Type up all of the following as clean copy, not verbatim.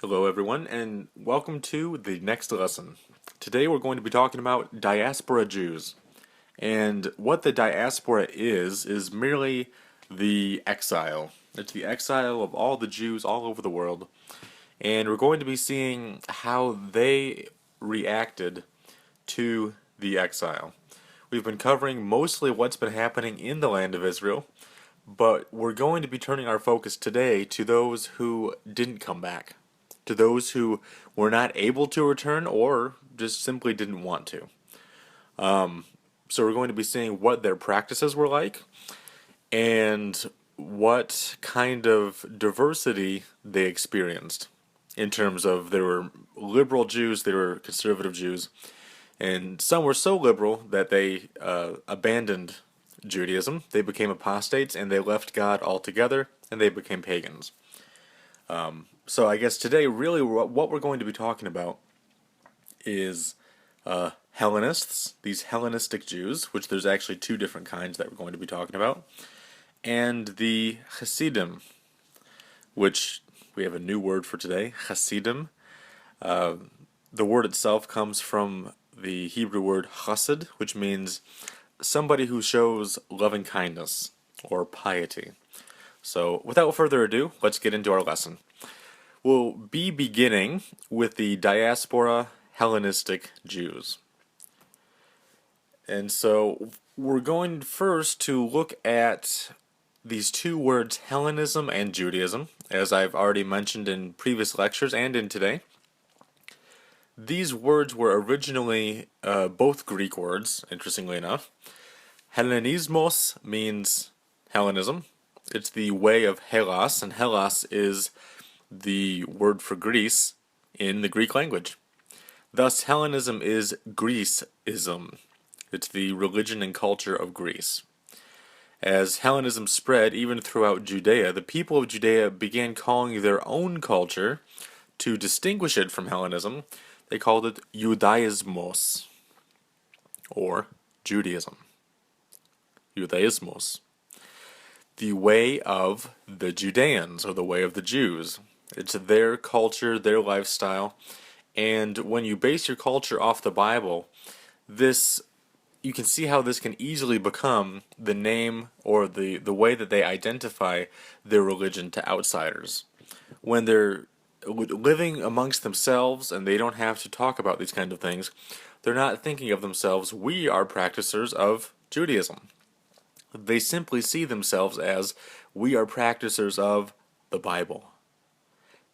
Hello everyone, and welcome to the next lesson. Today we're going to be talking about diaspora Jews. And what the diaspora is merely the exile. It's the exile of all the Jews all over the world. And we're going to be seeing how they reacted to the exile. We've been covering mostly what's been happening in the land of Israel, but we're going to be turning our focus today to those who didn't come back, to those who were not able to return or just simply didn't want to. So we're going to be seeing what their practices were like and what kind of diversity they experienced in terms of there were liberal Jews, there were conservative Jews, and some were so liberal that they abandoned Judaism. They became apostates and they left God altogether and they became pagans. So I guess today really what we're going to be talking about is Hellenists, these Hellenistic Jews, which there's actually two different kinds that we're going to be talking about, and the Hasidim, which we have a new word for today, Hasidim. The word itself comes from the Hebrew word chesed, which means somebody who shows loving kindness or piety. So without further ado, let's get into our lesson. We'll be beginning with the diaspora Hellenistic Jews. And so we're going first to look at these two words, Hellenism and Judaism, as I've already mentioned in previous lectures and in today. These words were originally both Greek words, interestingly enough. Hellenismos means Hellenism. It's the way of Hellas, and Hellas is the word for Greece in the Greek language. Thus, Hellenism is Greeceism. It's the religion and culture of Greece. As Hellenism spread even throughout Judea, the people of Judea began calling their own culture, to distinguish it from Hellenism, they called it Judaismos, or Judaism. Judaismos. The way of the Judeans, or the way of the Jews. It's their culture, their lifestyle, and when you base your culture off the Bible, you can see how this can easily become the name or the way that they identify their religion to outsiders. When they're living amongst themselves and they don't have to talk about these kind of things, they're not thinking of themselves, we are practicers of Judaism. They simply see themselves as, we are practicers of the Bible.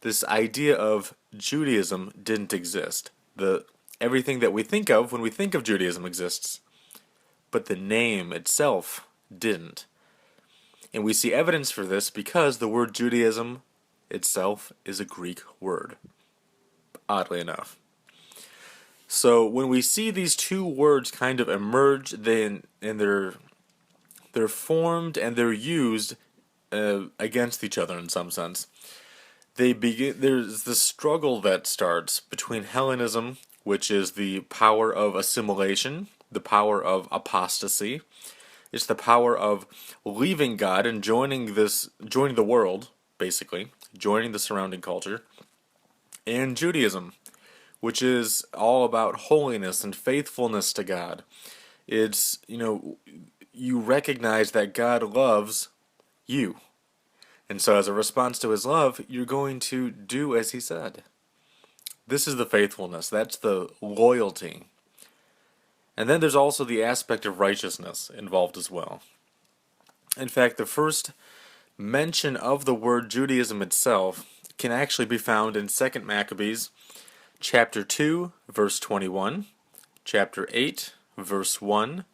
This idea of Judaism didn't exist. Everything that we think of when we think of Judaism exists, but the name itself didn't. And we see evidence for this because the word Judaism itself is a Greek word, oddly enough. So when we see these two words kind of emerge, and they're formed and they're used against each other in some sense, there's this struggle that starts between Hellenism, which is the power of assimilation, the power of apostasy. It's the power of leaving God and joining the world, basically, joining the surrounding culture, and Judaism, which is all about holiness and faithfulness to God. It's, you recognize that God loves you. And so as a response to his love, you're going to do as he said. This is the faithfulness. That's the loyalty. And then there's also the aspect of righteousness involved as well. In fact, the first mention of the word Judaism itself can actually be found in 2 Maccabees chapter 2, verse 21, chapter 8, verse 1,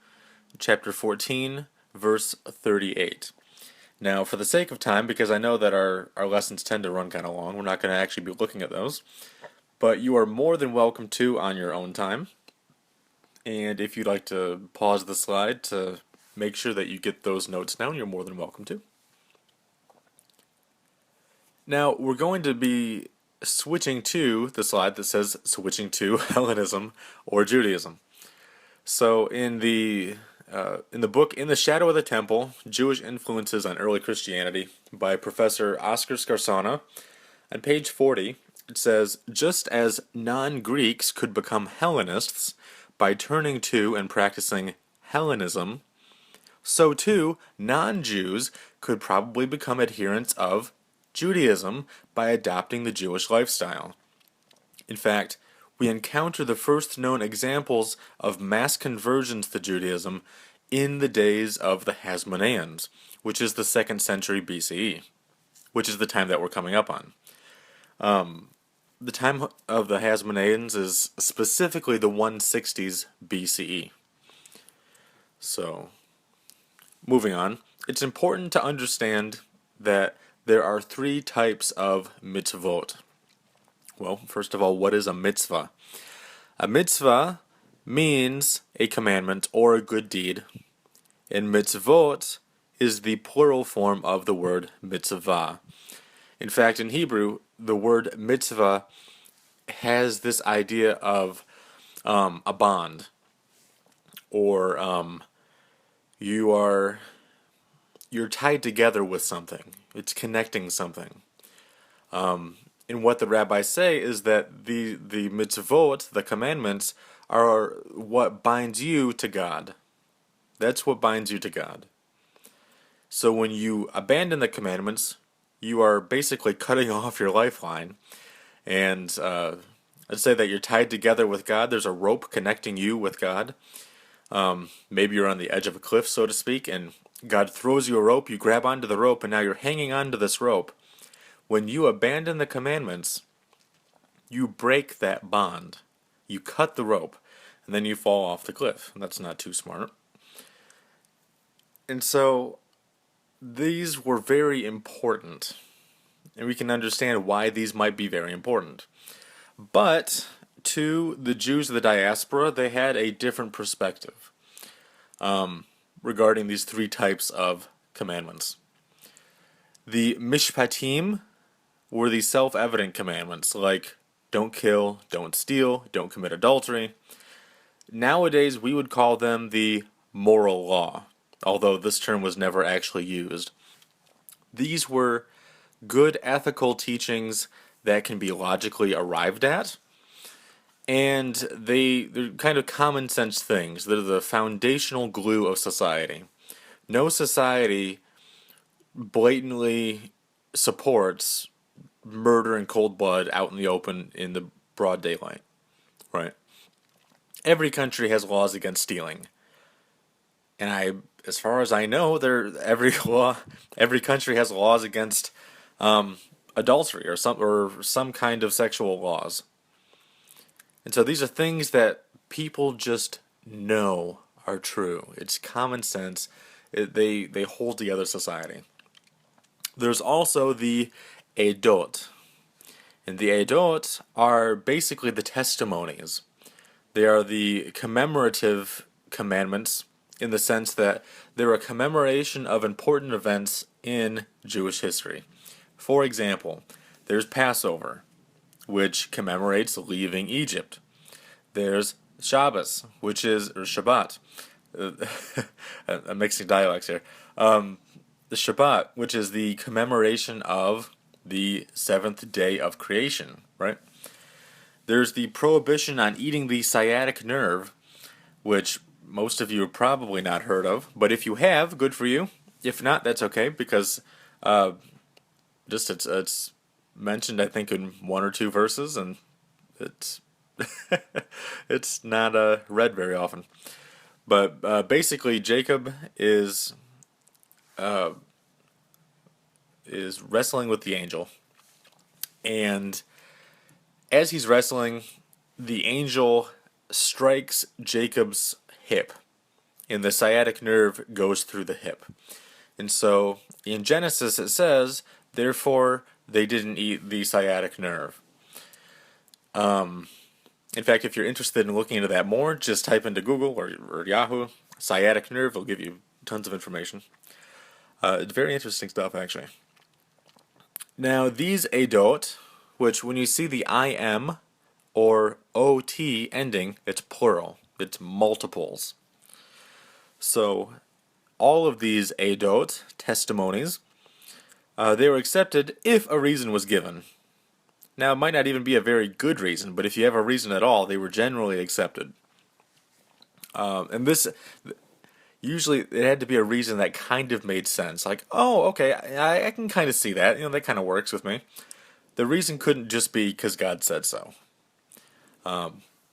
chapter 14, verse 38. Now, for the sake of time, because I know that our lessons tend to run kind of long, we're not going to actually be looking at those, but you are more than welcome to on your own time. And if you'd like to pause the slide to make sure that you get those notes down, you're more than welcome to. Now, we're going to be switching to the slide that says switching to Hellenism or Judaism. So in the book In the Shadow of the Temple, Jewish Influences on Early Christianity by Professor Oscar Scarsana, on page 40, It says, just as non-Greeks could become Hellenists by turning to and practicing Hellenism, so too non-Jews could probably become adherents of Judaism by adopting the Jewish lifestyle. In fact, we encounter the first known examples of mass conversions to Judaism in the days of the Hasmoneans, which is the 2nd century BCE, which is the time that we're coming up on. The time of the Hasmoneans is specifically the 160s BCE. So, moving on, it's important to understand that there are 3 types of mitzvot. Well, first of all, what is a mitzvah? A mitzvah means a commandment or a good deed, and mitzvot is the plural form of the word mitzvah. In fact, in Hebrew, the word mitzvah has this idea of a bond, or you're tied together with something. It's connecting something. And what the rabbis say is that the mitzvot, the commandments, are what binds you to God. That's what binds you to God. So when you abandon the commandments, you are basically cutting off your lifeline. And let's say that you're tied together with God. There's a rope connecting you with God. Maybe you're on the edge of a cliff, so to speak, and God throws you a rope. You grab onto the rope, and now you're hanging onto this rope. When you abandon the commandments, you break that bond. You cut the rope, and then you fall off the cliff. That's not too smart. And so, these were very important. And we can understand why these might be very important. But, to the Jews of the diaspora, they had a different perspective regarding these 3 types of commandments. The mishpatim were the self-evident commandments, like don't kill, don't steal, don't commit adultery. Nowadays, we would call them the moral law, although this term was never actually used. These were good ethical teachings that can be logically arrived at, and they're kind of common sense things. They're the foundational glue of society. No society blatantly supports murder in cold blood out in the open in the broad daylight, right? Every country has laws against stealing, and as far as I know, every country has laws against adultery or some kind of sexual laws. And so these are things that people just know are true. It's common sense. They hold together society. There's also the Edot. And the Edot are basically the testimonies. They are the commemorative commandments in the sense that they're a commemoration of important events in Jewish history. For example, there's Passover, which commemorates leaving Egypt. There's Shabbos, or Shabbat. I'm mixing dialects here. The Shabbat, which is the commemoration of the 7th day of creation, right? There's the prohibition on eating the sciatic nerve, which most of you have probably not heard of, but if you have, good for you. If not, that's okay, because it's mentioned, I think, in 1 or 2 verses, and it's it's not read very often. But basically, Jacob is wrestling with the angel, and as he's wrestling, the angel strikes Jacob's hip, and the sciatic nerve goes through the hip. And so in Genesis it says, therefore they didn't eat the sciatic nerve. In fact, if you're interested in looking into that more, just type into Google or Yahoo sciatic nerve. It'll give you tons of information. It's very interesting stuff, actually. Now, these Edot, which when you see the IM or OT ending, it's plural. It's multiples. So, all of these Edot, testimonies, they were accepted if a reason was given. Now, it might not even be a very good reason, but if you have a reason at all, they were generally accepted. And this, usually, it had to be a reason that kind of made sense. Like, oh, okay, I can kind of see that. That kind of works with me. The reason couldn't just be because God said so.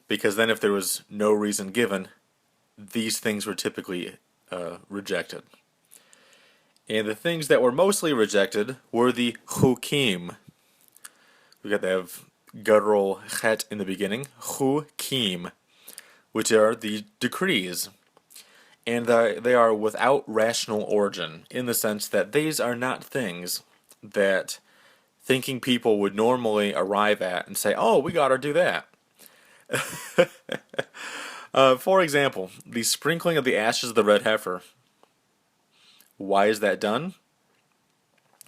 Because then if there was no reason given, these things were typically rejected. And the things that were mostly rejected were the chukim. We got to have guttural chet in the beginning. Chukim, which are the decrees. And they are without rational origin, in the sense that these are not things that thinking people would normally arrive at and say, oh, we gotta do that. For example, the sprinkling of the ashes of the red heifer. Why is that done?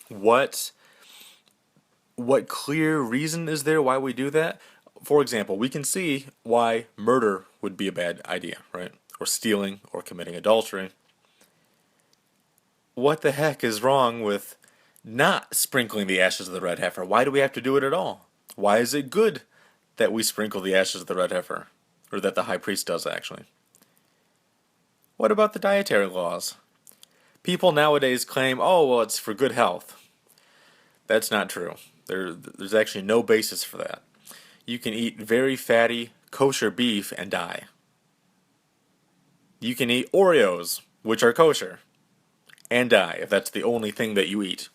What clear reason is there why we do that? For example, we can see why murder would be a bad idea, right? Or stealing, or committing adultery. What the heck is wrong with not sprinkling the ashes of the red heifer? Why do we have to do it at all? Why is it good that we sprinkle the ashes of the red heifer? Or that the high priest does, actually. What about the dietary laws? People nowadays claim, oh, well, it's for good health. That's not true. There's actually no basis for that. You can eat very fatty, kosher beef and die. You can eat Oreos, which are kosher, and die, if that's the only thing that you eat.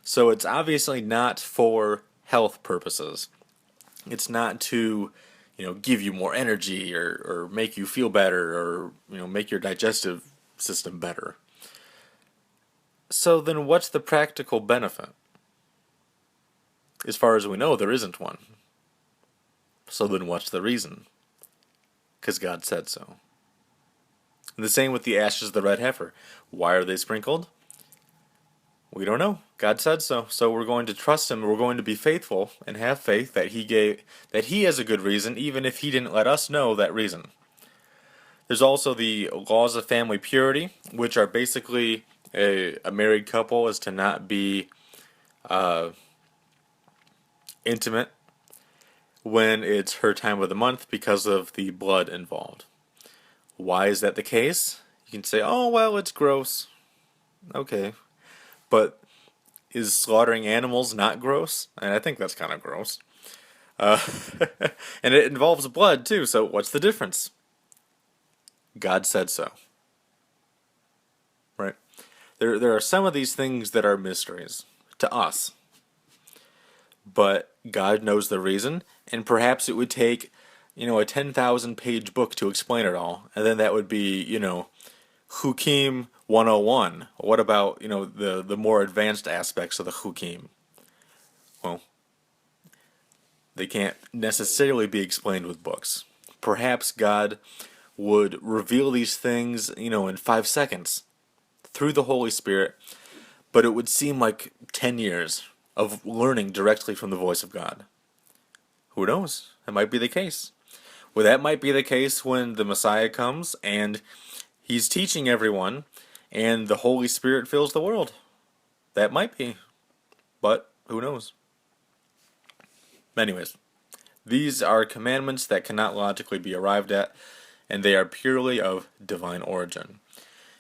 So it's obviously not for health purposes. It's not to, give you more energy or make you feel better or, make your digestive system better. So then what's the practical benefit? As far as we know, there isn't one. So then what's the reason? Because God said so. And the same with the ashes of the red heifer. Why are they sprinkled? We don't know. God said so. So we're going to trust Him. We're going to be faithful and have faith that He has a good reason, even if He didn't let us know that reason. There's also the laws of family purity, which are basically a married couple is to not be intimate when it's her time of the month because of the blood involved. Why is that the case? You can say, oh, well, it's gross. Okay. But is slaughtering animals not gross? And I think that's kind of gross. And it involves blood, too, so what's the difference? God said so. Right? There are some of these things that are mysteries to us. But God knows the reason, and perhaps it would take, a 10,000-page book to explain it all, and then that would be, Chukim 101. What about, the more advanced aspects of the Chukim? Well, they can't necessarily be explained with books. Perhaps God would reveal these things, in 5 seconds through the Holy Spirit, but it would seem like 10 years of learning directly from the voice of God. Who knows? That might be the case. Well, that might be the case when the Messiah comes and He's teaching everyone and the Holy Spirit fills the world. That might be. But who knows? Anyways, these are commandments that cannot logically be arrived at, and they are purely of divine origin.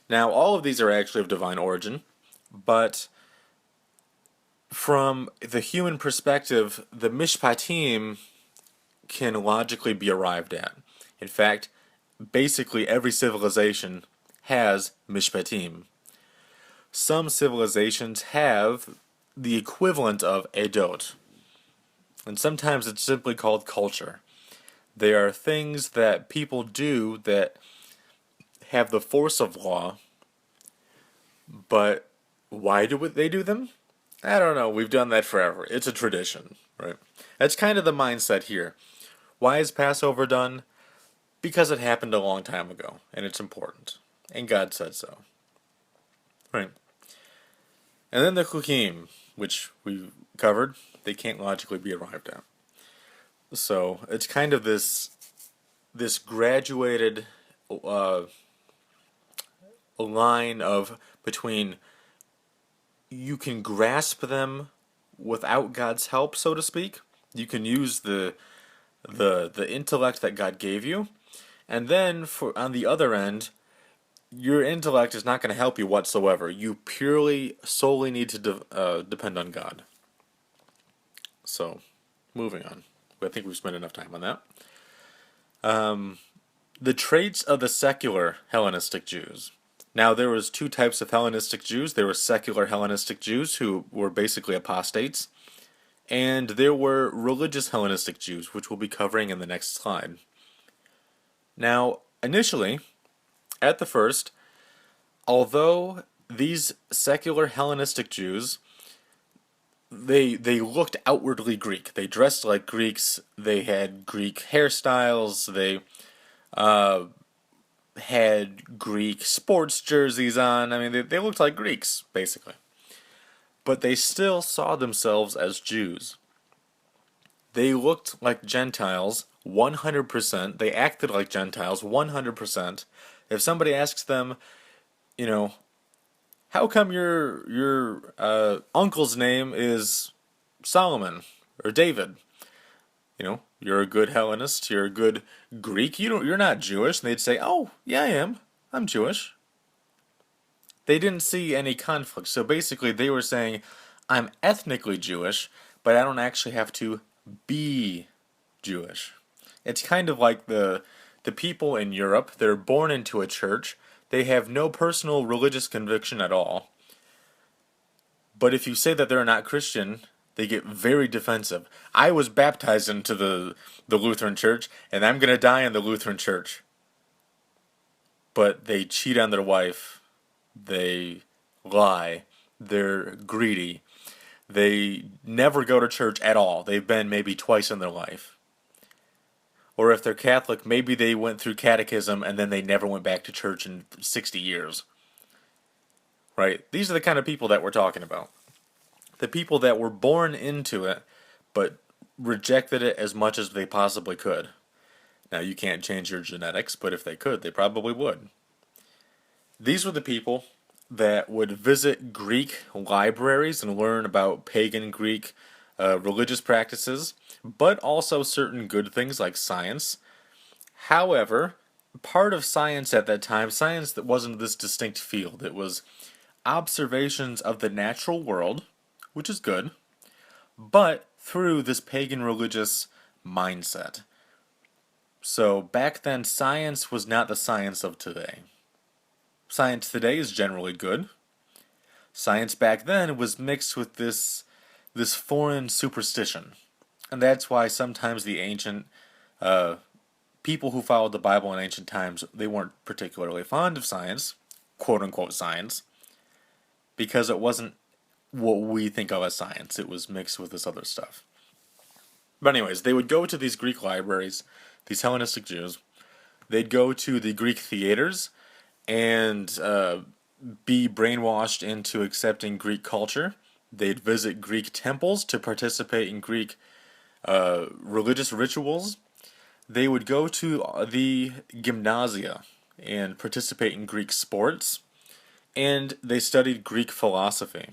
Now, all of these are actually of divine origin, but from the human perspective, the mishpatim can logically be arrived at. In fact, basically every civilization has mishpatim. Some civilizations have the equivalent of edot, and sometimes it's simply called culture. They are things that people do that have the force of law, but why do they do them? I don't know. We've done that forever. It's a tradition, right? That's kind of the mindset here. Why is Passover done? Because it happened a long time ago, and it's important. And God said so. Right. And then the Chukim, which we covered, they can't logically be arrived at. So it's kind of this graduated line of between you can grasp them without God's help, so to speak, You can use the intellect that God gave you, and then for on the other end, your intellect is not going to help you whatsoever. You purely, solely need to depend on God. So, moving on. I think we've spent enough time on that. The traits of the secular Hellenistic Jews. Now, there was two types of Hellenistic Jews. There were secular Hellenistic Jews who were basically apostates, and there were religious Hellenistic Jews, which we'll be covering in the next slide. Now, initially, at the first, although these secular Hellenistic Jews, they looked outwardly Greek. They dressed like Greeks. They had Greek hairstyles. They had Greek sports jerseys on. I mean, they looked like Greeks, basically. But they still saw themselves as Jews. They looked like Gentiles 100%. They acted like Gentiles 100%. If somebody asks them, how come your uncle's name is Solomon or David? You're a good Hellenist. You're a good Greek. You're not Jewish. And they'd say, "Oh, yeah, I am. I'm Jewish." They didn't see any conflict. So basically, they were saying, "I'm ethnically Jewish, but I don't actually have to be Jewish." It's kind of like the people in Europe. They're born into a church. They have no personal religious conviction at all. But if you say that they're not Christian, they get very defensive. I was baptized into the Lutheran Church, and I'm going to die in the Lutheran Church. But they cheat on their wife. They lie. They're greedy. They never go to church at all. They've been maybe twice in their life. Or if they're Catholic, maybe they went through catechism and then they never went back to church in 60 years. Right? These are the kind of people that we're talking about. The people that were born into it, but rejected it as much as they possibly could. Now, you can't change your genetics, but if they could, they probably would. These were the people that would visit Greek libraries and learn about pagan Greek religious practices, but also certain good things like science. However, part of science at that time, science that wasn't this distinct field. It was observations of the natural world, which is good, but through this pagan religious mindset. So back then, science was not the science of today. Science today is generally good. Science back then was mixed with this foreign superstition. And that's why sometimes the ancient people who followed the Bible in ancient times, they weren't particularly fond of science, quote-unquote science, because it wasn't what we think of as science. It was mixed with this other stuff. But anyways, they would go to these Greek libraries, these Hellenistic Jews. They'd go to the Greek theaters and be brainwashed into accepting Greek culture. They'd visit Greek temples to participate in Greek religious rituals. They would go to the gymnasia and participate in Greek sports. And they studied Greek philosophy.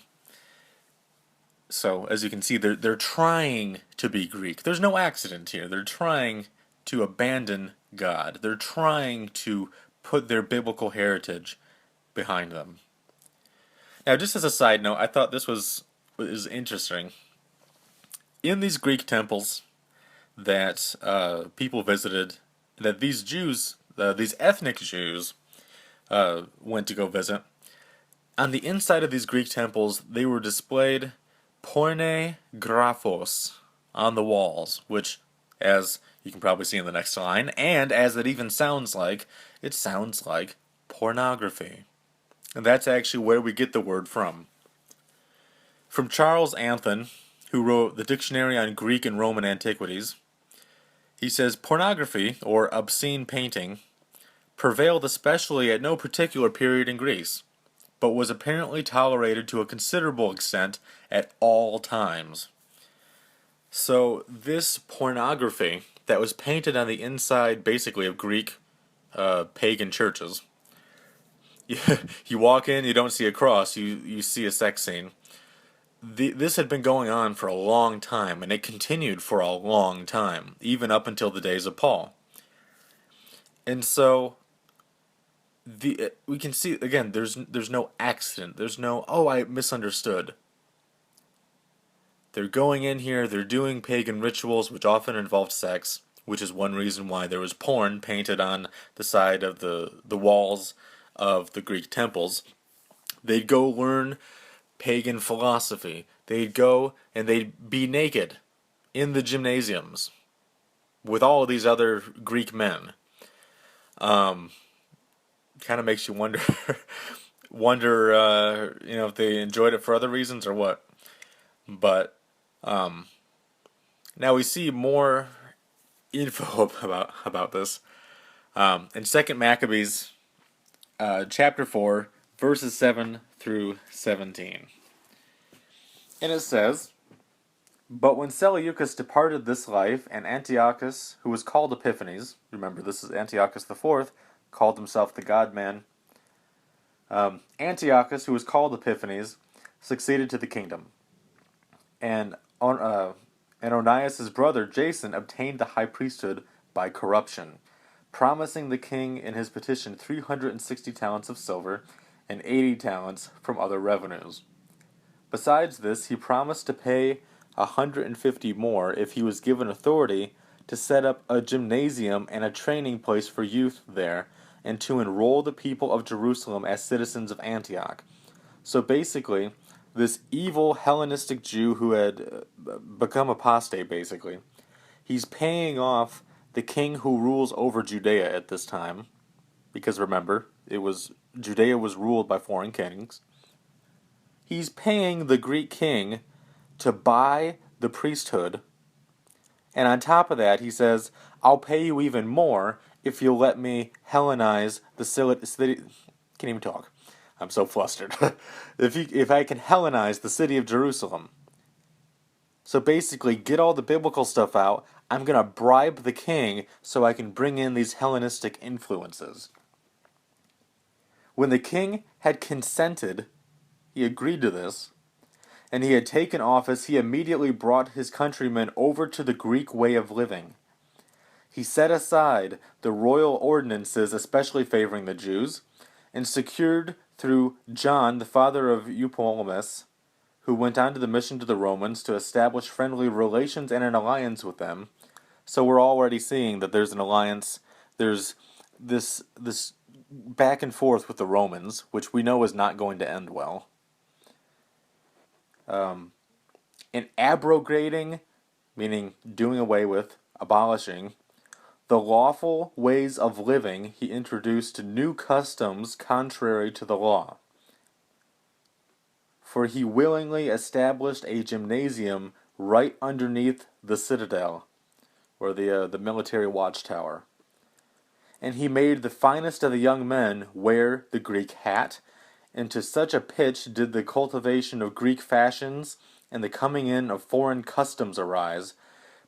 So, as you can see, they're trying to be Greek. There's no accident here. They're trying to abandon God. They're trying to put their biblical heritage behind them. Now, just as a side note, I thought this was interesting. In these Greek temples that people visited, that these Jews, these ethnic Jews, went to go visit, on the inside of these Greek temples, they were displayed porne graphos on the walls, which, as you can probably see in the next line, and as it even sounds like, it sounds like pornography. And that's actually where we get the word from. From Charles Anthon, who wrote the Dictionary on Greek and Roman Antiquities, he says, pornography, or obscene painting, prevailed especially at no particular period in Greece, but was apparently tolerated to a considerable extent at all times. So this pornography that was painted on the inside, basically, of Greek pagan churches. You walk in, you don't see a cross, you see a sex scene. this had been going on for a long time, and it continued for a long time, even up until the days of Paul. And so we can see again. There's no accident. There's no I misunderstood. They're going in here. They're doing pagan rituals, which often involved sex, which is one reason why there was porn painted on the side of the walls of the Greek temples. They'd go learn pagan philosophy. They'd go and they'd be naked in the gymnasiums with all of these other Greek men. Kind of makes you wonder, if they enjoyed it for other reasons or what. But now we see more info about this in 2 Maccabees, chapter 4, verses 7 through 17. And it says, "But when Seleucus departed this life, and Antiochus, who was called Epiphanes," remember this is Antiochus IV, called himself the God-man, Antiochus, who was called Epiphanes, succeeded to the kingdom. And Onias' brother Jason obtained the high priesthood by corruption, promising the king in his petition 360 talents of silver and 80 talents from other revenues. Besides this, he promised to pay 150 more if he was given authority to set up a gymnasium and a training place for youth there, and to enroll the people of Jerusalem as citizens of Antioch. So basically, this evil Hellenistic Jew who had become apostate, basically, he's paying off the king who rules over Judea at this time, because remember, Judea was ruled by foreign kings. He's paying the Greek king to buy the priesthood, and on top of that, he says, "I'll pay you even more if you'll let me Hellenize the city." Can't even talk. I'm so flustered. If I can Hellenize the city of Jerusalem. So basically, get all the biblical stuff out. I'm going to bribe the king so I can bring in these Hellenistic influences. When the king had consented, he agreed to this, and he had taken office, he immediately brought his countrymen over to the Greek way of living. He set aside the royal ordinances especially favoring the Jews, and secured through John, the father of Eupolemus, who went on to the mission to the Romans to establish friendly relations and an alliance with them. So we're already seeing that there's an alliance, there's this back and forth with the Romans, which we know is not going to end well. In abrogating, meaning doing away with, abolishing, the lawful ways of living, he introduced new customs contrary to the law. For he willingly established a gymnasium right underneath the citadel, or the military watchtower. And he made the finest of the young men wear the Greek hat, and to such a pitch did the cultivation of Greek fashions and the coming in of foreign customs arise,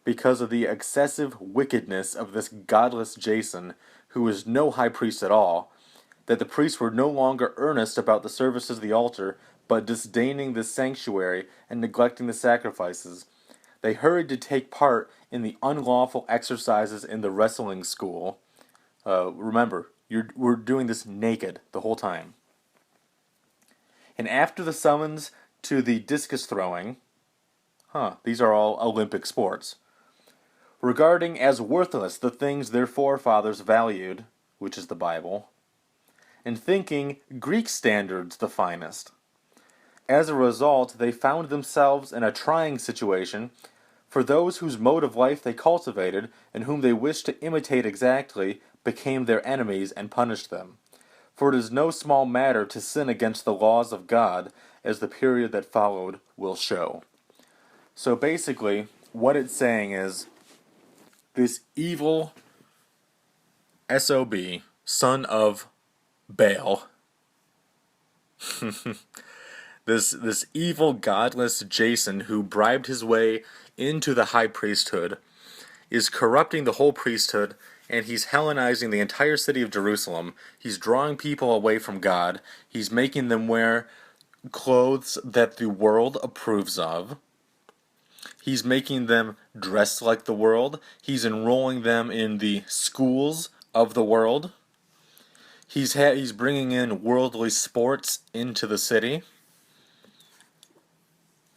because of the excessive wickedness of this godless Jason, who was no high priest at all, that the priests were no longer earnest about the services of the altar, but disdaining the sanctuary and neglecting the sacrifices. They hurried to take part in the unlawful exercises in the wrestling school. Remember, we're doing this naked the whole time. And after the summons to the discus throwing, these are all Olympic sports, regarding as worthless the things their forefathers valued, which is the Bible, and thinking Greek standards the finest. As a result, they found themselves in a trying situation, for those whose mode of life they cultivated, and whom they wished to imitate exactly, became their enemies and punished them. For it is no small matter to sin against the laws of God, as the period that followed will show. So basically, what it's saying is, this evil SOB, son of Baal, this evil godless Jason who bribed his way into the high priesthood, is corrupting the whole priesthood, and he's Hellenizing the entire city of Jerusalem. He's drawing people away from God. He's making them wear clothes that the world approves of. He's making them dress like the world. He's enrolling them in the schools of the world. He's bringing in worldly sports into the city.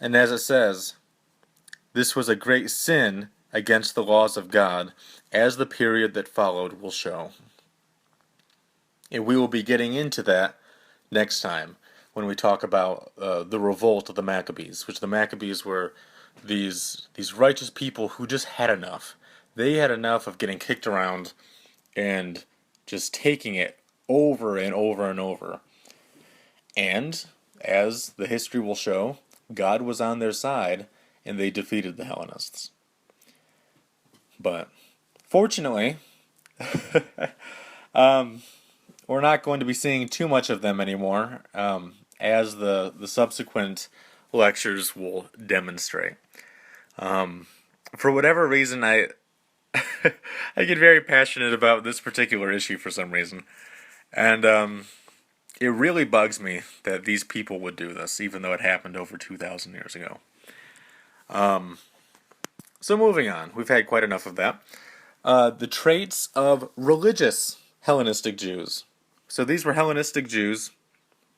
And as it says, this was a great sin against the laws of God, as the period that followed will show. And we will be getting into that next time when we talk about the revolt of the Maccabees, which the Maccabees were these righteous people who just had enough. They had enough of getting kicked around and just taking it over and over and over. And, as the history will show, God was on their side, and they defeated the Hellenists. But, fortunately, we're not going to be seeing too much of them anymore, as the subsequent lectures will demonstrate. For whatever reason, I get very passionate about this particular issue for some reason. And it really bugs me that these people would do this, even though it happened over 2,000 years ago. So moving on, we've had quite enough of that. The traits of religious Hellenistic Jews. So these were Hellenistic Jews,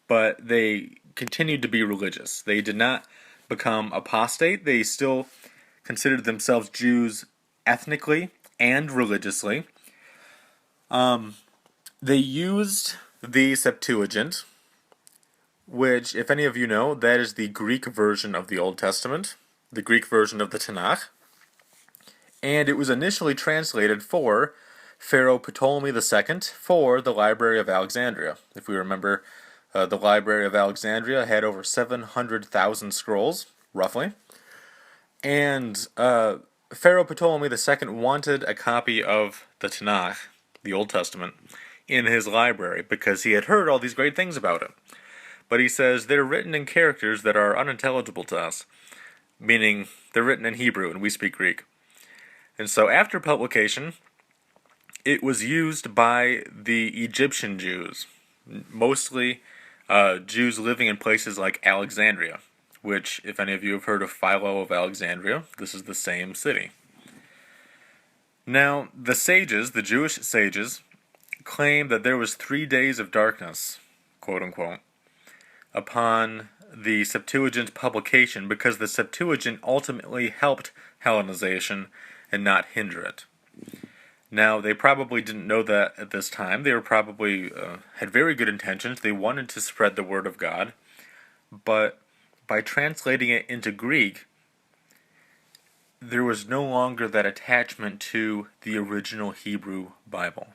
but they continued to be religious. They did not become apostate. They still considered themselves Jews ethnically and religiously. They used the Septuagint, which, if any of you know, that is the Greek version of the Old Testament, the Greek version of the Tanakh. And it was initially translated for Pharaoh Ptolemy II for the Library of Alexandria. If we remember, the Library of Alexandria had over 700,000 scrolls, roughly. And Pharaoh Ptolemy II wanted a copy of the Tanakh, the Old Testament, in his library because he had heard all these great things about it. But he says they're written in characters that are unintelligible to us, meaning they're written in Hebrew and we speak Greek. And so after publication, it was used by the Egyptian Jews, mostly Jews living in places like Alexandria, which, if any of you have heard of Philo of Alexandria, this is the same city. Now, the sages, the Jewish sages, claim that there was 3 days of darkness, quote-unquote, upon the Septuagint publication because the Septuagint ultimately helped Hellenization and not hinder it. Now, they probably didn't know that at this time. They were probably had very good intentions. They wanted to spread the word of God, but by translating it into Greek, there was no longer that attachment to the original Hebrew Bible.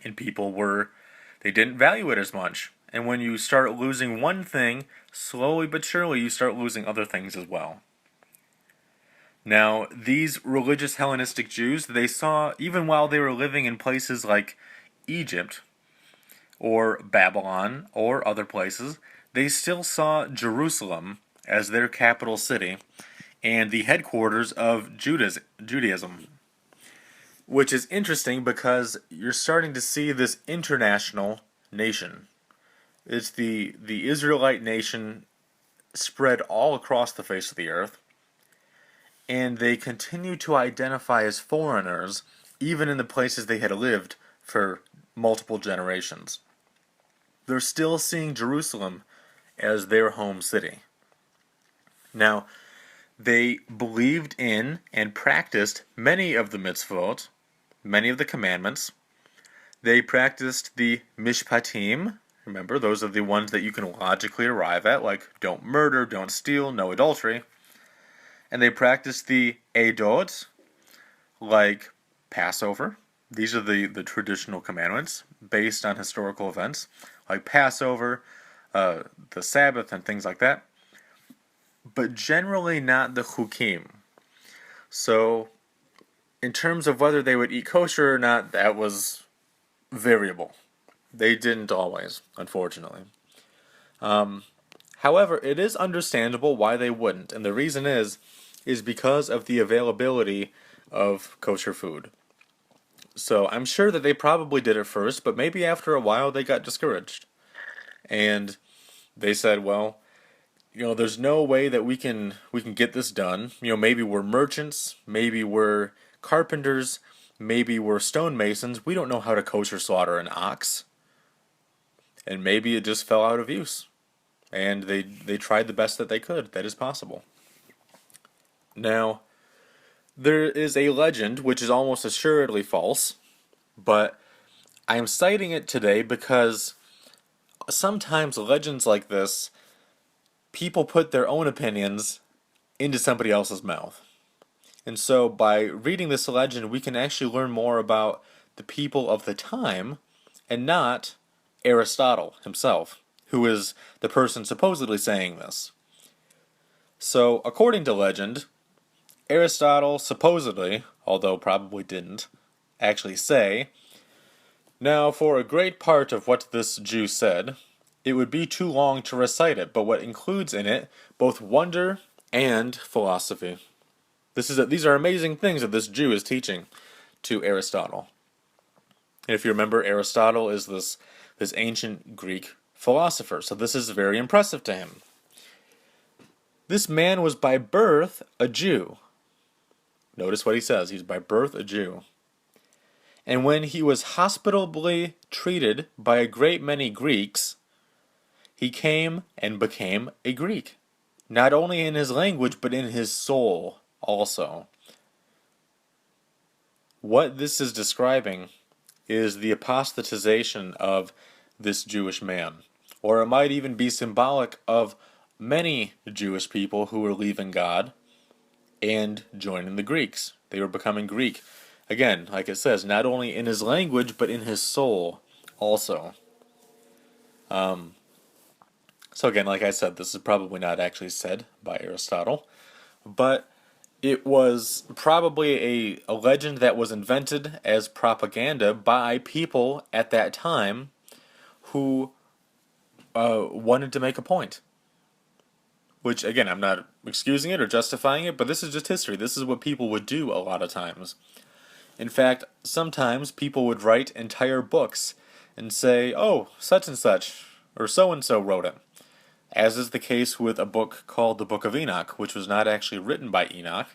And they didn't value it as much. And when you start losing one thing, slowly but surely you start losing other things as well. Now, these religious Hellenistic Jews, they saw, even while they were living in places like Egypt, or Babylon, or other places, they still saw Jerusalem as their capital city, and the headquarters of Judaism. Which is interesting because you're starting to see this international nation. It's the Israelite nation spread all across the face of the earth, and they continue to identify as foreigners, even in the places they had lived for multiple generations. They're still seeing Jerusalem as their home city. Now, they believed in and practiced many of the Mitzvot, many of the commandments. They practiced the Mishpatim. Remember, those are the ones that you can logically arrive at, like don't murder, don't steal, no adultery. And they practiced the Eidot, like Passover. These are the traditional commandments based on historical events, like Passover, the Sabbath, and things like that. But generally not the Chukim. So, in terms of whether they would eat kosher or not, that was variable. They didn't always, unfortunately. However, it is understandable why they wouldn't, and the reason is because of the availability of kosher food. So I'm sure that they probably did it first, but maybe after a while they got discouraged. And They said, well, there's no way that we can get this done. Maybe we're merchants, maybe we're carpenters, maybe we're stonemasons. We don't know how to kosher slaughter an ox. And maybe it just fell out of use. And they tried the best that they could. That is possible. Now, there is a legend which is almost assuredly false, but I am citing it today because sometimes legends like this, people put their own opinions into somebody else's mouth. And so by reading this legend, we can actually learn more about the people of the time and not Aristotle himself, who is the person supposedly saying this. So, according to legend, Aristotle supposedly, although probably didn't, actually say, "Now for a great part of what this Jew said, it would be too long to recite it, but what includes in it both wonder and philosophy." These are amazing things that this Jew is teaching to Aristotle. And if you remember, Aristotle is this ancient Greek philosopher, so this is very impressive to him. This man was by birth a Jew. Notice what he says. He's by birth a Jew. And when he was hospitably treated by a great many Greeks, he came and became a Greek. Not only in his language, but in his soul also. What this is describing is the apostatization of this Jewish man. Or it might even be symbolic of many Jewish people who were leaving God and joining the Greeks. They were becoming Greek. Again, like it says, not only in his language, but in his soul also. So again, like I said, this is probably not actually said by Aristotle, but it was probably a legend that was invented as propaganda by people at that time who wanted to make a point. Which, again, I'm not excusing it or justifying it, but this is just history. This is what people would do a lot of times. In fact, sometimes people would write entire books and say, oh, such and such, or so-and-so wrote it. As is the case with a book called the Book of Enoch, which was not actually written by Enoch,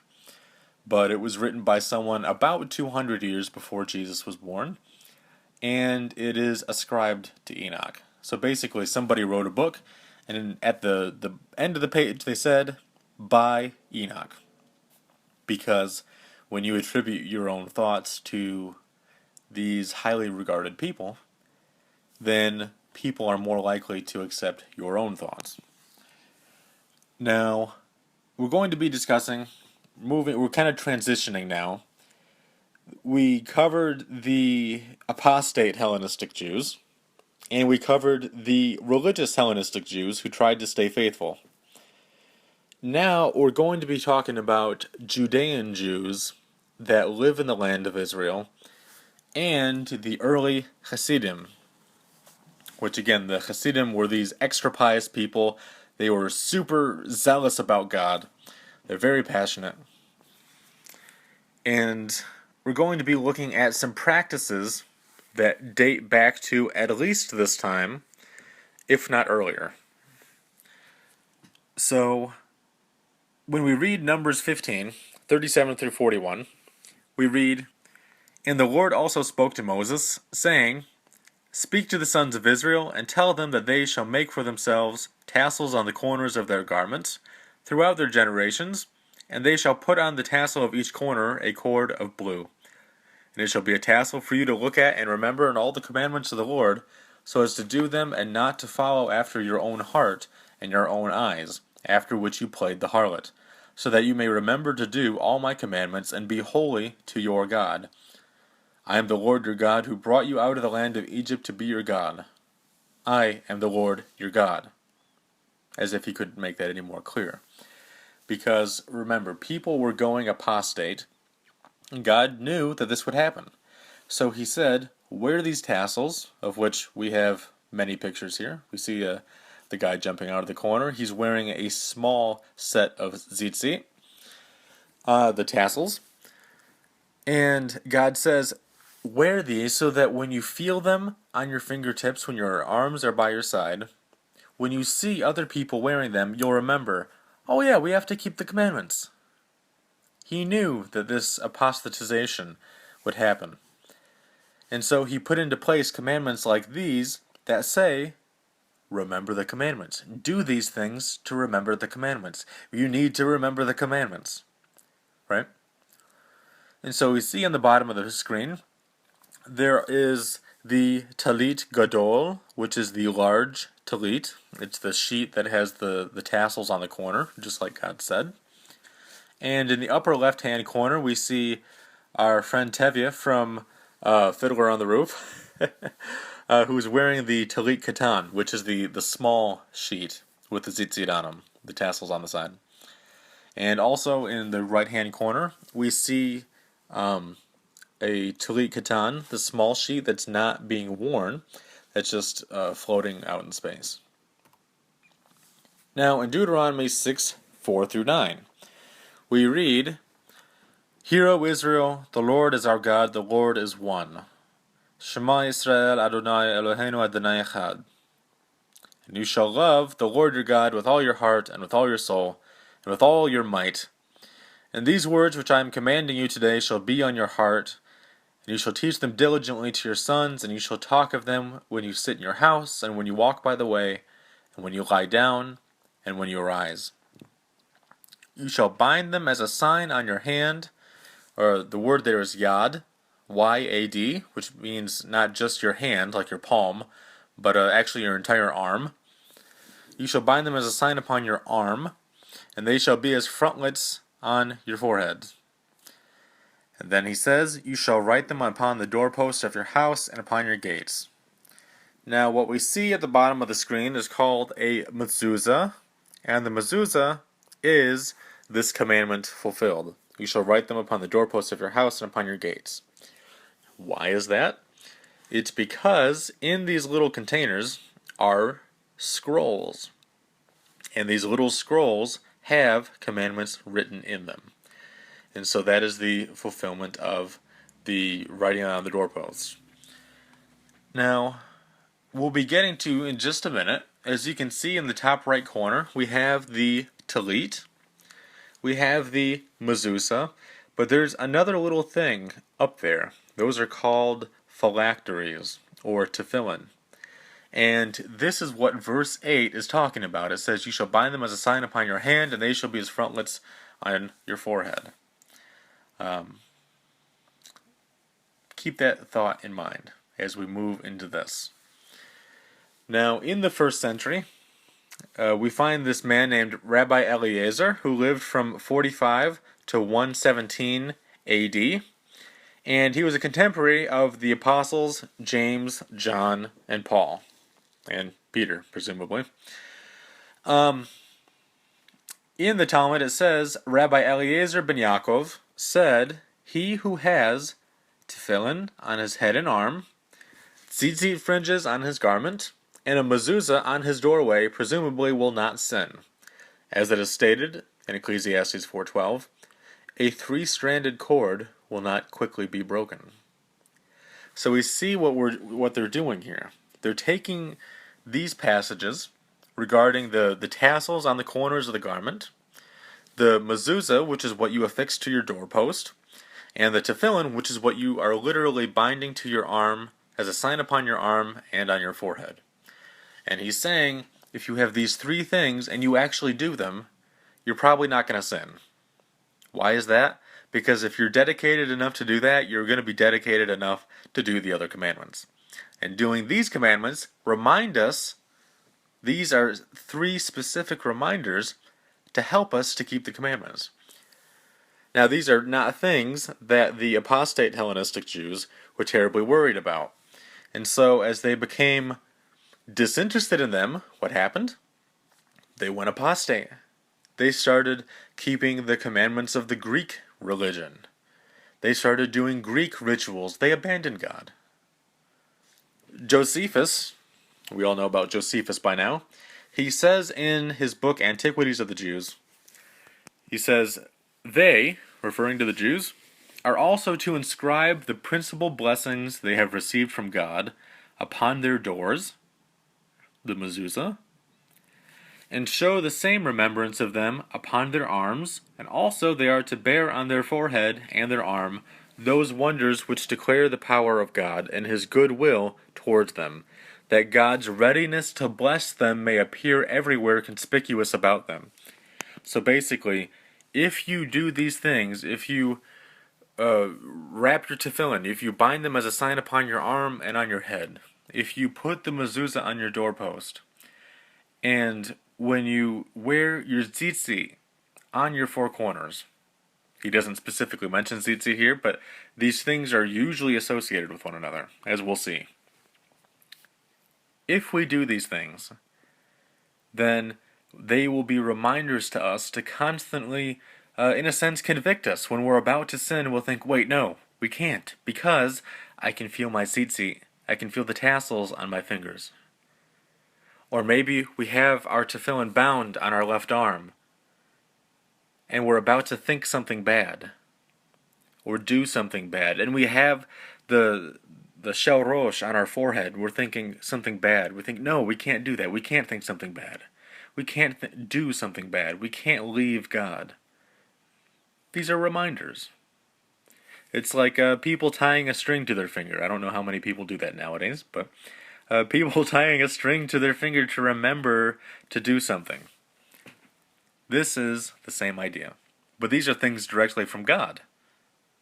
but it was written by someone about 200 years before Jesus was born, and it is ascribed to Enoch. So basically, somebody wrote a book, and at the end of the page they said, by Enoch. Because when you attribute your own thoughts to these highly regarded people, then people are more likely to accept your own thoughts. Now, we're going to be discussing, we're kind of transitioning now. We covered the apostate Hellenistic Jews, and we covered the religious Hellenistic Jews who tried to stay faithful. Now we're going to be talking about Judean Jews that live in the land of Israel, and the early Hasidim, which again, the Hasidim were these extra pious people. They were super zealous about God. They're very passionate. And we're going to be looking at some practices that date back to at least this time, if not earlier. So, when we read Numbers 15, 37 through 41, we read, "And the Lord also spoke to Moses, saying, Speak to the sons of Israel, and tell them that they shall make for themselves tassels on the corners of their garments throughout their generations, and they shall put on the tassel of each corner a cord of blue. And it shall be a tassel for you to look at and remember in all the commandments of the Lord, so as to do them and not to follow after your own heart and your own eyes, after which you played the harlot, so that you may remember to do all my commandments and be holy to your God. I am the Lord your God, who brought you out of the land of Egypt to be your God. I am the Lord your God." As if he could make that any more clear. Because, remember, people were going apostate, and God knew that this would happen. So he said, wear these tassels, of which we have many pictures here. We see the guy jumping out of the corner. He's wearing a small set of tzitzit, the tassels. And God says, wear these so that when you feel them on your fingertips, when your arms are by your side, when you see other people wearing them, you'll remember, oh yeah, we have to keep the commandments. He knew that this apostatization would happen. And so he put into place commandments like these that say, remember the commandments. Do these things to remember the commandments. You need to remember the commandments. Right? And so we see on the bottom of the screen, there is the talit gadol, which is the large talit. It's the sheet that has the tassels on the corner, just like God said. And in the upper left-hand corner, we see our friend Tevye from Fiddler on the Roof, who's wearing the talit katan, which is the small sheet with the tzitzit on them, the tassels on the side. And also in the right-hand corner, we see a talit katan, the small sheet that's not being worn, that's just floating out in space. Now, in Deuteronomy 6:4-9, we read, Hear, O Israel, the Lord is our God, the Lord is one. Shema Yisrael, Adonai Eloheinu Adonai Echad. And you shall love the Lord your God with all your heart, and with all your soul, and with all your might. And these words which I am commanding you today shall be on your heart, and you shall teach them diligently to your sons, and you shall talk of them when you sit in your house, and when you walk by the way, and when you lie down, and when you arise. You shall bind them as a sign on your hand, or the word there is yad, Y-A-D, which means not just your hand, like your palm, but actually your entire arm. You shall bind them as a sign upon your arm, and they shall be as frontlets on your forehead. And then he says, You shall write them upon the doorposts of your house and upon your gates. Now, what we see at the bottom of the screen is called a mezuzah, and the mezuzah is this commandment fulfilled. You shall write them upon the doorposts of your house and upon your gates. Why is that? It's because in these little containers are scrolls. And these little scrolls have commandments written in them. And so that is the fulfillment of the writing on the doorposts. Now, we'll be getting to in just a minute. As you can see in the top right corner, we have the talit. We have the mezuzah, but there's another little thing up there. Those are called phylacteries, or tefillin. And this is what verse 8 is talking about. It says, You shall bind them as a sign upon your hand, and they shall be as frontlets on your forehead. Keep that thought in mind as we move into this. Now, in the first century, we find this man named Rabbi Eliezar, who lived from 45 to 117 AD, and he was a contemporary of the apostles James, John, and Paul, and Peter, presumably. In the Talmud it says, Rabbi Eliezar ben Yaakov said, He who has tefillin on his head and arm, tzitzit fringes on his garment, and a mezuzah on his doorway, presumably will not sin. As it is stated in Ecclesiastes 4:12, a three-stranded cord will not quickly be broken. So we see what they're doing here. They're taking these passages regarding the tassels on the corners of the garment, the mezuzah, which is what you affix to your doorpost, and the tefillin, which is what you are literally binding to your arm as a sign upon your arm and on your forehead. And he's saying, if you have these three things and you actually do them, you're probably not going to sin. Why is that? Because if you're dedicated enough to do that, you're going to be dedicated enough to do the other commandments. And doing these commandments remind us, these are three specific reminders to help us to keep the commandments. Now, these are not things that the apostate Hellenistic Jews were terribly worried about. And so, as they became disinterested in them, what happened? They went apostate. They started keeping the commandments of the Greek religion. They started doing Greek rituals. They abandoned God. Josephus, we all know about Josephus by now, he says in his book Antiquities of the Jews, he says, They, referring to the Jews, are also to inscribe the principal blessings they have received from God upon their doors, the mezuzah, and show the same remembrance of them upon their arms, and also they are to bear on their forehead and their arm those wonders which declare the power of God and his good will towards them, that God's readiness to bless them may appear everywhere conspicuous about them. So basically, if you do these things, if you wrap your tefillin, if you bind them as a sign upon your arm and on your head, if you put the mezuzah on your doorpost, and when you wear your tzitzit on your four corners, he doesn't specifically mention tzitzit here, but these things are usually associated with one another, as we'll see. If we do these things, then they will be reminders to us to constantly, in a sense, convict us. When we're about to sin, we'll think, wait, no, we can't, because I can feel my tzitzit. I can feel the tassels on my fingers. Or maybe we have our tefillin bound on our left arm, and we're about to think something bad, or do something bad, and we have the shel rosh on our forehead. We're thinking something bad. We think, no, we can't do that. We can't think something bad. We can't do something bad. We can't leave God. These are reminders. It's like people tying a string to their finger. I don't know how many people do that nowadays, but people tying a string to their finger to remember to do something. This is the same idea. But these are things directly from God.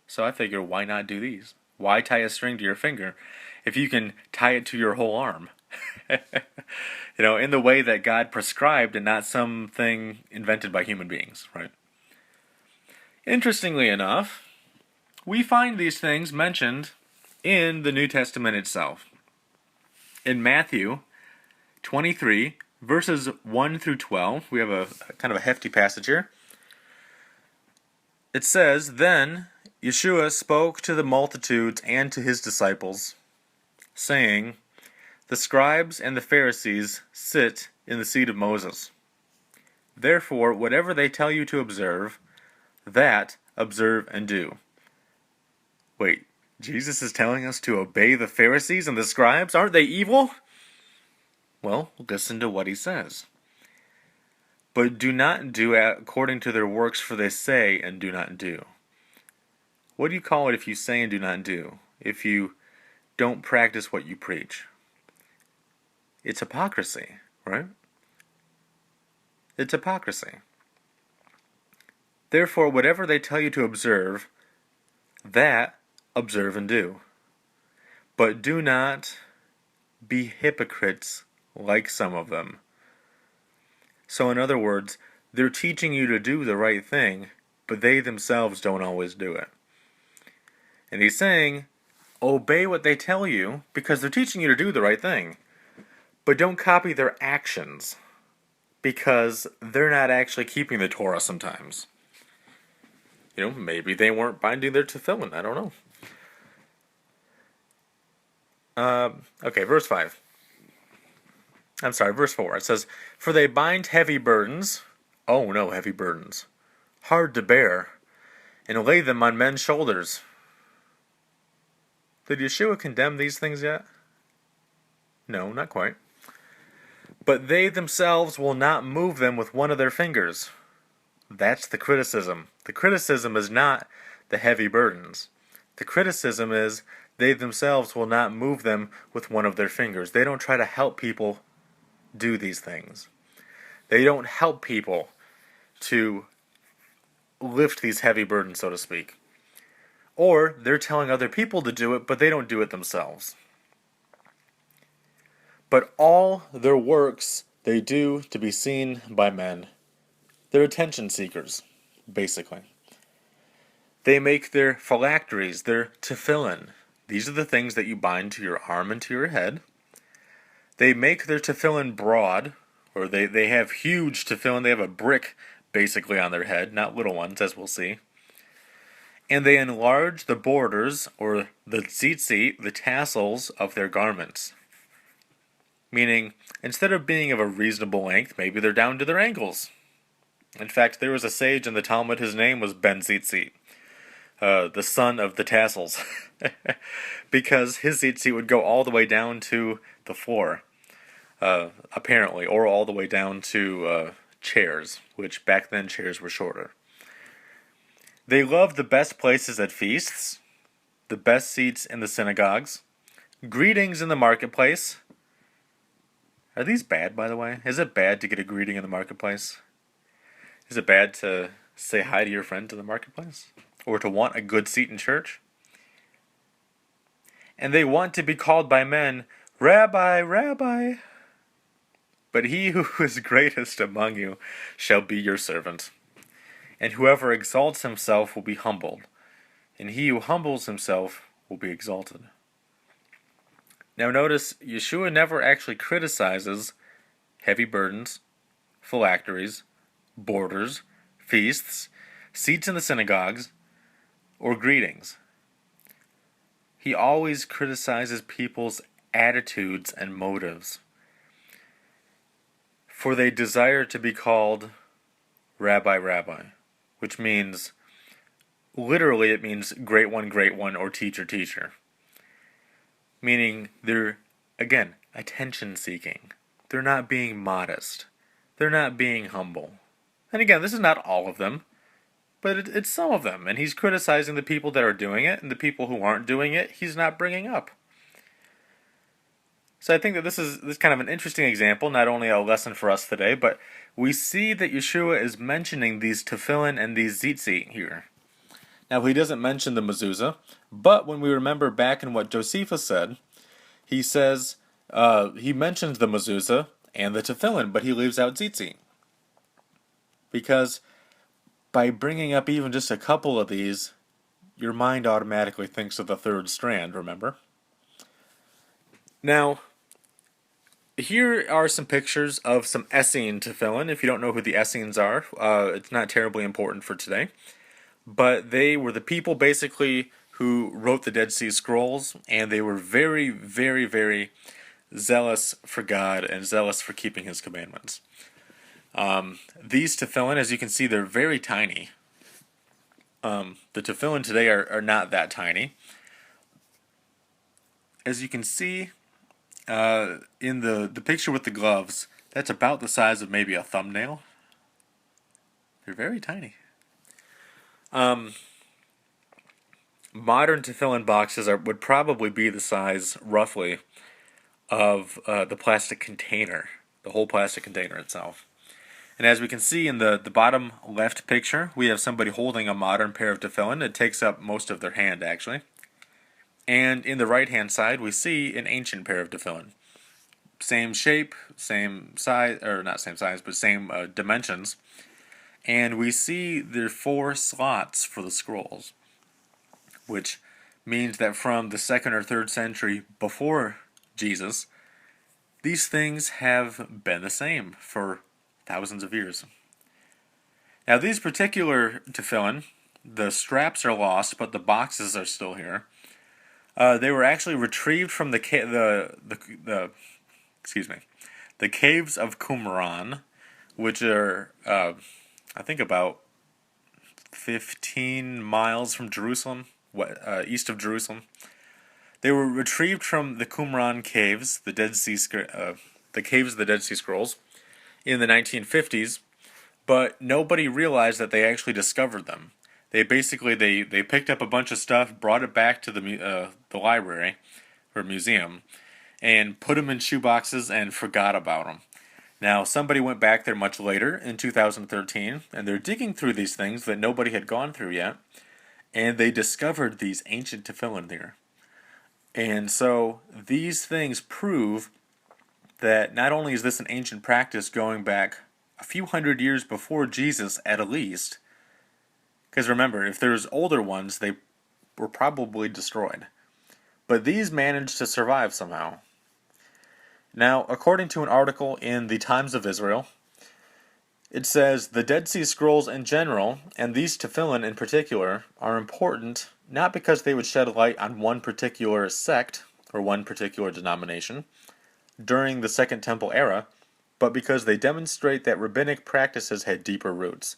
So I figure, why not do these? Why tie a string to your finger if you can tie it to your whole arm? In the way that God prescribed and not something invented by human beings, right? Interestingly enough, we find these things mentioned in the New Testament itself. In Matthew 23, verses 1 through 12, we have a kind of a hefty passage here. It says, "Then Yeshua spoke to the multitudes and to his disciples, saying, The scribes and the Pharisees sit in the seat of Moses. Therefore, whatever they tell you to observe, that observe and do." Wait, Jesus is telling us to obey the Pharisees and the scribes? Aren't they evil? Well, listen to what he says. "But do not do according to their works, for they say and do not do." What do you call it if you say and do not do? If you don't practice what you preach? It's hypocrisy, right? It's hypocrisy. "Therefore, whatever they tell you to observe, that observe and do. But do not be hypocrites like some of them." So in other words, they're teaching you to do the right thing, but they themselves don't always do it. And he's saying, obey what they tell you, because they're teaching you to do the right thing. But don't copy their actions, because they're not actually keeping the Torah sometimes. Maybe they weren't binding their tefillin. I don't know. Verse 5. Verse 4. It says, "For they bind heavy burdens," oh no, heavy burdens, "hard to bear, and lay them on men's shoulders." Did Yeshua condemn these things yet? No, not quite. "But they themselves will not move them with one of their fingers." That's the criticism. The criticism is not the heavy burdens. The criticism is they themselves will not move them with one of their fingers. They don't try to help people do these things. They don't help people to lift these heavy burdens, so to speak. Or they're telling other people to do it, but they don't do it themselves. "But all their works they do to be seen by men." They're attention seekers, basically. They make their phylacteries, their tefillin. These are the things that you bind to your arm and to your head. They make their tefillin broad, or they have huge tefillin. They have a brick, basically, on their head, not little ones, as we'll see. And they enlarge the borders, or the tzitzit, the tassels of their garments. Meaning, instead of being of a reasonable length, maybe they're down to their ankles. In fact, there was a sage in the Talmud, his name was Ben Tzitzit, the son of the tassels, because his tzitzit would go all the way down to the floor. apparently, or all the way down to chairs, which back then chairs were shorter. They loved the best places at feasts, the best seats in the synagogues, greetings in the marketplace. Are these bad, by the way? Is it bad to get a greeting in the marketplace? Is it bad to say hi to your friend in the marketplace? Or to want a good seat in church? And they want to be called by men, Rabbi, Rabbi. But he who is greatest among you shall be your servant. And whoever exalts himself will be humbled, and he who humbles himself will be exalted. Now notice, Yeshua never actually criticizes heavy burdens, phylacteries, borders, feasts, seats in the synagogues, or greetings. He always criticizes people's attitudes and motives, for they desire to be called Rabbi, Rabbi, which means, literally it means great one, or teacher, teacher. Meaning they're, again, attention-seeking. They're not being modest. They're not being humble. And again, this is not all of them, but it's some of them. And he's criticizing the people that are doing it, and the people who aren't doing it, he's not bringing up. So I think that this is kind of an interesting example, not only a lesson for us today, but we see that Yeshua is mentioning these tefillin and these tzitzit here. Now, he doesn't mention the mezuzah, but when we remember back in what Josephus said, he says, he mentions the mezuzah and the tefillin, but he leaves out tzitzit. Because by bringing up even just a couple of these, your mind automatically thinks of the third strand, remember? Now, here are some pictures of some Essene Tefillin. If you don't know who the Essenes are, it's not terribly important for today. But they were the people basically who wrote the Dead Sea Scrolls, and they were very, very, very zealous for God and zealous for keeping His commandments. These Tefillin, as you can see, they're very tiny. The Tefillin today are not that tiny. As you can see, in the picture with the gloves, that's about the size of maybe a thumbnail. They're very tiny. Modern tefillin boxes would probably be the size, roughly, of the plastic container, the whole plastic container itself. And as we can see in the bottom left picture, we have somebody holding a modern pair of tefillin. It takes up most of their hand, actually. And in the right-hand side, we see an ancient pair of tefillin. Same shape, same size, or not same size, but same dimensions. And we see there are 4 slots for the scrolls, which means that from the 2nd or 3rd century before Jesus, these things have been the same for thousands of years. Now, these particular tefillin, the straps are lost, but the boxes are still here. They were actually retrieved from the caves of Qumran, which are, I think, about 15 miles from Jerusalem, east of Jerusalem. They were retrieved from the Qumran caves, the caves of the Dead Sea Scrolls, in the 1950s, but nobody realized that they actually discovered them. They basically they picked up a bunch of stuff, brought it back to the library or museum, and put them in shoeboxes and forgot about them. Now, somebody went back there much later in 2013, and they're digging through these things that nobody had gone through yet, and they discovered these ancient tefillin there. And so these things prove that not only is this an ancient practice going back a few hundred years before Jesus at least, because remember, if there's older ones, they were probably destroyed. But these managed to survive somehow. Now, according to an article in the Times of Israel, it says, the Dead Sea Scrolls in general, and these tefillin in particular, are important not because they would shed light on one particular sect or one particular denomination during the Second Temple era, but because they demonstrate that rabbinic practices had deeper roots.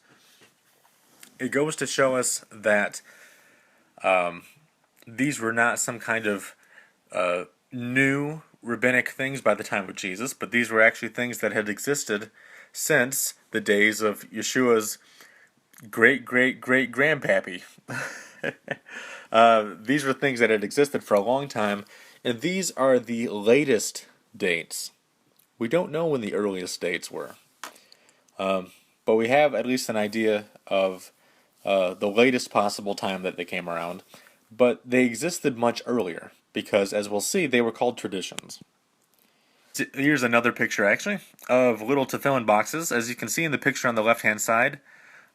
It goes to show us that these were not some kind of new rabbinic things by the time of Jesus, but these were actually things that had existed since the days of Yeshua's great-great-great-grandpappy. These were things that had existed for a long time, and these are the latest dates. We don't know when the earliest dates were, but we have at least an idea of the latest possible time that they came around. But they existed much earlier, because as we'll see, they were called traditions. Here's another picture, actually, of little tefillin boxes. As you can see in the picture on the left-hand side,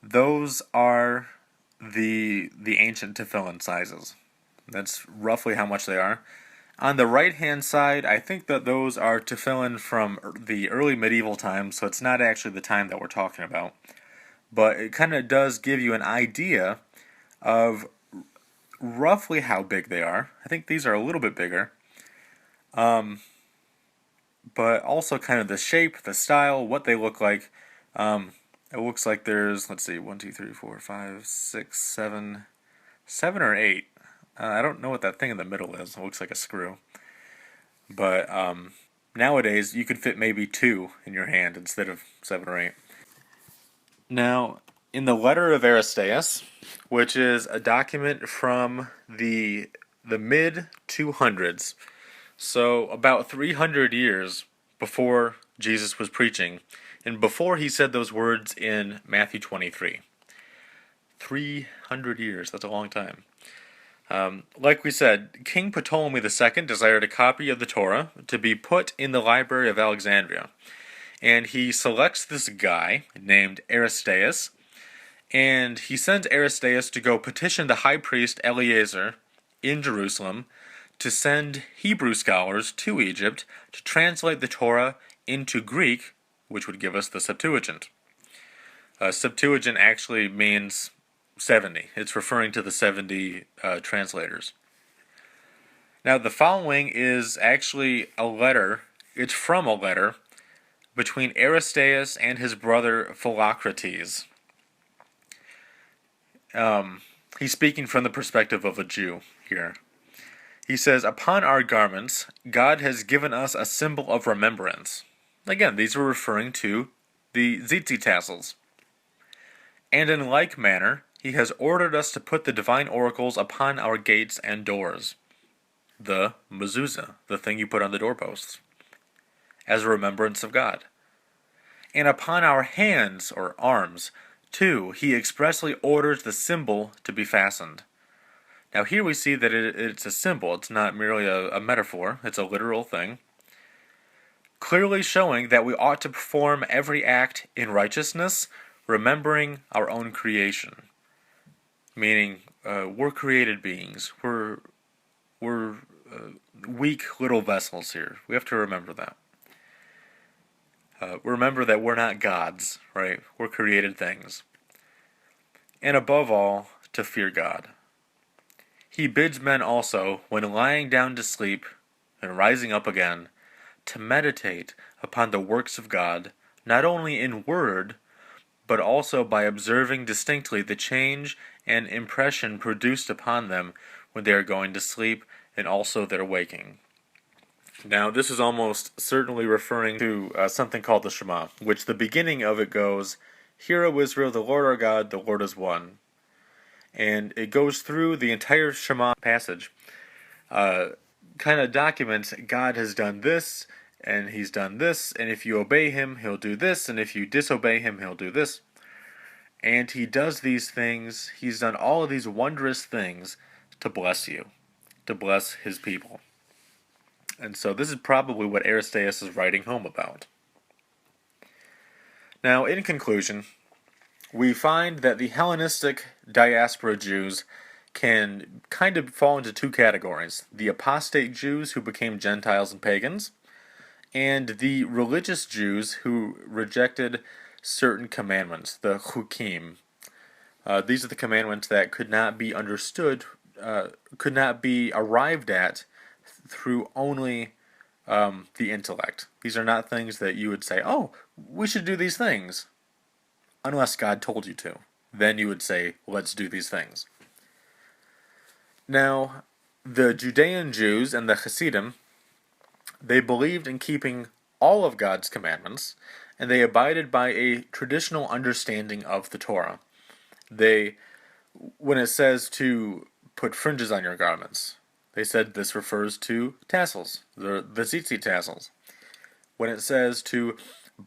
those are the ancient tefillin sizes. That's roughly how much they are. On the right-hand side, I think that those are tefillin from the early medieval times, so it's not actually the time that we're talking about. But it kind of does give you an idea of roughly how big they are. I think these are a little bit bigger. But also kind of the shape, the style, what they look like. It looks like there's, let's see, 1, 2, 3, 4, 5, 6, 7 or 8. I don't know what that thing in the middle is. It looks like a screw. But nowadays, you could fit maybe 2 in your hand instead of 7 or 8. Now, in the Letter of Aristeas, which is a document from the mid-200s, so about 300 years before Jesus was preaching, and before he said those words in Matthew 23. 300 years, that's a long time. Like we said, King Ptolemy II desired a copy of the Torah to be put in the Library of Alexandria. And he selects this guy named Aristeas, and he sends Aristeas to go petition the high priest Eliezar in Jerusalem to send Hebrew scholars to Egypt to translate the Torah into Greek, which would give us the Septuagint. Septuagint actually means 70. It's referring to the 70 translators. Now, the following is actually a letter. It's from a letter between Aristeas and his brother Philocrates. He's speaking from the perspective of a Jew here. He says, "Upon our garments, God has given us a symbol of remembrance." Again, these were referring to the Tzitzit tassels. "And in like manner, he has ordered us to put the divine oracles upon our gates and doors." The Mezuzot, the thing you put on the doorposts, as a remembrance of God. "And upon our hands, or arms, too, he expressly orders the symbol to be fastened." Now here we see that it's a symbol. It's not merely a metaphor. It's a literal thing. Clearly showing that we ought to perform every act in righteousness, remembering our own creation. Meaning, we're created beings. We're weak little vessels here. We have to remember that. Remember that we're not gods, right? We're created things. And above all, to fear God. He bids men also, when lying down to sleep and rising up again, to meditate upon the works of God, not only in word, but also by observing distinctly the change and impression produced upon them when they are going to sleep and also their waking. Now, this is almost certainly referring to something called the Shema, which the beginning of it goes, "Hear, O Israel, the Lord our God, the Lord is one." And it goes through the entire Shema passage, kind of documents God has done this, and he's done this, and if you obey him, he'll do this, and if you disobey him, he'll do this. And he does these things, he's done all of these wondrous things to bless you, to bless his people. And so this is probably what Aristeas is writing home about. Now, in conclusion, we find that the Hellenistic diaspora Jews can kind of fall into 2 categories. The apostate Jews who became Gentiles and pagans, and the religious Jews who rejected certain commandments, the chukim. These are the commandments that could not be understood, could not be arrived at through only the intellect. These are not things that you would say, "Oh, we should do these things," unless God told you to. Then you would say, "Let's do these things." Now, the Judean Jews and the Hasidim, they believed in keeping all of God's commandments, and they abided by a traditional understanding of the Torah. When it says to put fringes on your garments, they said this refers to tassels, the Tzitzit tassels. When it says to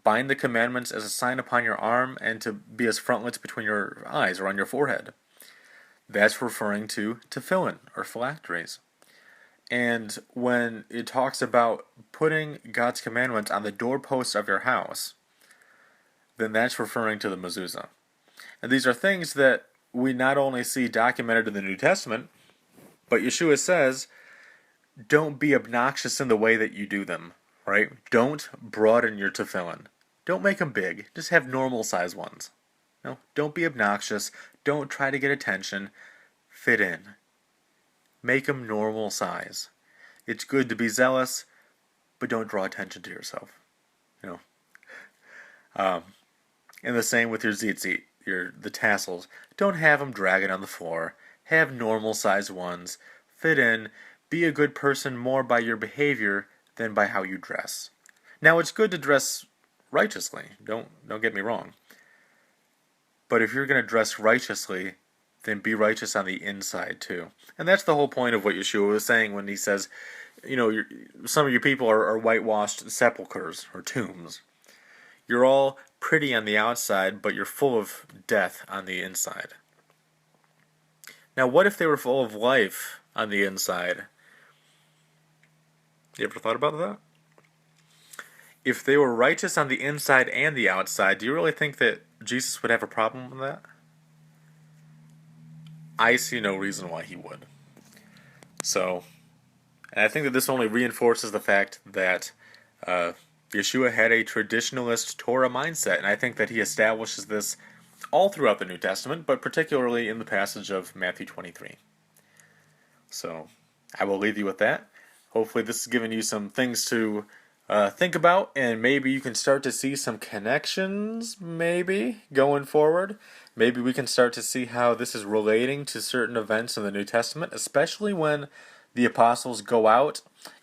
bind the commandments as a sign upon your arm and to be as frontlets between your eyes or on your forehead, that's referring to tefillin or phylacteries. And when it talks about putting God's commandments on the doorposts of your house, then that's referring to the Mezuzot. And these are things that we not only see documented in the New Testament, but Yeshua says, don't be obnoxious in the way that you do them, right? Don't broaden your tefillin. Don't make them big. Just have normal size ones. No, don't be obnoxious. Don't try to get attention. Fit in. Make them normal size. It's good to be zealous, but don't draw attention to yourself. And the same with your tzitzit, the tassels. Don't have them dragging on the floor. Have normal size ones. Fit in. Be a good person more by your behavior than by how you dress. Now, it's good to dress righteously. Don't get me wrong. But if you're going to dress righteously, then be righteous on the inside too. And that's the whole point of what Yeshua was saying when he says, some of you people are whitewashed sepulchres or tombs. You're all pretty on the outside, but you're full of death on the inside. Now, what if they were full of life on the inside? You ever thought about that? If they were righteous on the inside and the outside, do you really think that Jesus would have a problem with that? I see no reason why he would. So, and I think that this only reinforces the fact that Yeshua had a traditionalist Torah mindset, and I think that he establishes this all throughout the New Testament, but particularly in the passage of Matthew 23. So, I will leave you with that. Hopefully this has given you some things to think about, and maybe you can start to see some connections, maybe, going forward. Maybe we can start to see how this is relating to certain events in the New Testament, especially when the apostles go out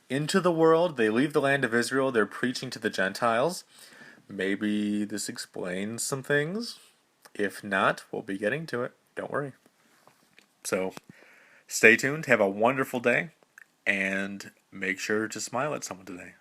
into the world, they leave the land of Israel, they're preaching to the Gentiles. Maybe this explains some things. If not, we'll be getting to it. Don't worry. So, stay tuned, have a wonderful day, and make sure to smile at someone today.